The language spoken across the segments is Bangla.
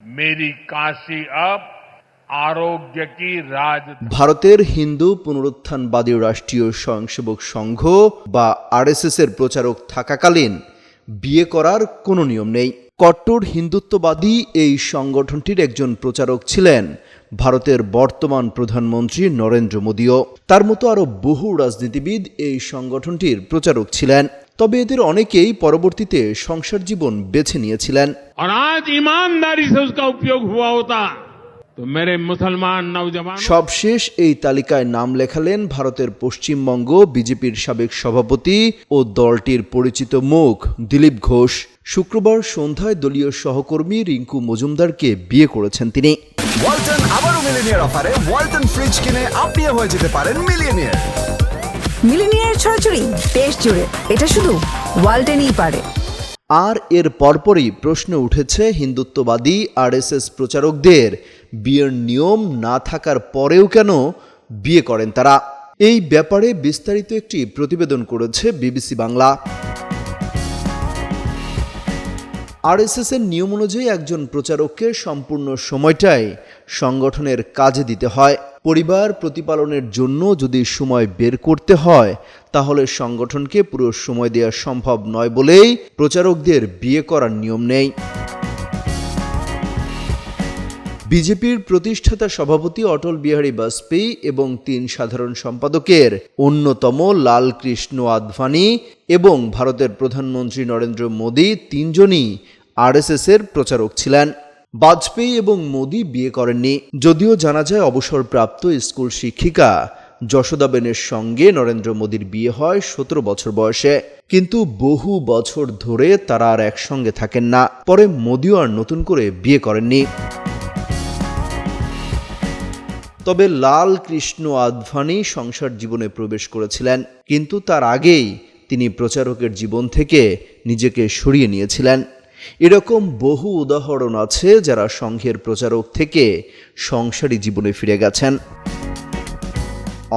मेरी काशी अब आरोग्य की राजधानी। ভারতের হিন্দু পুনরুত্থানবাদী রাষ্ট্রীয় স্বয়ংসেবক সংঘ বা আরএসএস এর প্রচারক থাকাকালীন বিয়ে করার কোনো নিয়ম নেই। কট্টর হিন্দুত্ববাদী এই সংগঠনটির একজন প্রচারক ছিলেন ভারতের বর্তমান প্রধানমন্ত্রী নরেন্দ্র মোদীও। তার মতো আরও বহু রাজনীতিবিদ এই সংগঠনটির প্রচারক ছিলেন। তবে এদের অনেকেই পরবর্তীতে সংসার জীবন বেছে নিয়েছিলেন। और आज ईमानदारी से उसका उपयोग हुआ होता तो मेरे मुसलमान नौजवान। সবশেষ এই তালিকায় নাম লেখালেন ভারতের পশ্চিমবঙ্গ বিজেপির সাবেক সভাপতি ও দলটির পরিচিত মুখ দিলীপ ঘোষ। শুক্রবার সন্ধ্যায় দলীয় সহকর্মী রিঙ্কু মজুমদারকে বিয়ে করেছেন তিনি। ওয়ালটন আবারও মিলিনিয়ার অফারে ওয়ালটন ফ্রিজ কিনে আপনিও হয়ে যেতে পারেন মিলিয়নিয়ার। মিলিনিয়ার ছড়াছড়ি দেশ জুড়ে, এটা শুধু ওয়ালটেনই পারে। আর এর পরপরই প্রশ্ন উঠেছে হিন্দুত্ববাদী আরএসএস প্রচারকদের বিয়ের নিয়ম না থাকার পরেও কেন বিয়ে করেন তারা। এই ব্যাপারে বিস্তারিত একটি প্রতিবেদন করেছে বিবিসি বাংলা। আরএসএস এর নিয়ম অনুযায়ী একজন প্রচারককে সম্পূর্ণ সময়টাই সংগঠনের কাজে দিতে হয়। পরিবার প্রতিপালনের জন্য যদি সময় বের করতে হয় তাহলে সংগঠনকে পুরো সময় দেওয়া সম্ভব নয় বলেই প্রচারকদের বিয়ে করার নিয়ম নেই। বিজেপির প্রতিষ্ঠাতা সভাপতি অটল বিহারী বাজপেয়ী এবং 3 সাধারণ সম্পাদকের অন্যতম লালকৃষ্ণ আদভানি এবং ভারতের প্রধানমন্ত্রী নরেন্দ্র মোদী 3 জনই আরএসএস এর প্রচারক ছিলেন। বাজপেয়ী এবং মোদী বিয়ে করেননি, যদিও জানা যায় অবসরপ্রাপ্ত স্কুল শিক্ষিকা যশোদাবেনের সঙ্গে নরেন্দ্র মোদীর বিয়ে হয় 17 বছর বয়সে। কিন্তু বহু বছর ধরে তারা আর একসঙ্গে থাকেন না। পরে মোদীও আর নতুন করে বিয়ে করেননি। তবে লাল কৃষ্ণ আদভানি সংসার জীবনে প্রবেশ করেছিলেন, কিন্তু তার আগেই তিনি প্রচারকের জীবন থেকে নিজেকে সরিয়ে নিয়েছিলেন। এরকম বহু উদাহরণ আছে যারা সংঘের প্রচারক থেকে সংসারী জীবনে ফিরে গেছেন।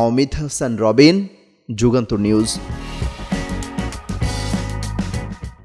অমিত হাসান রবিন, যুগান্তর নিউজ।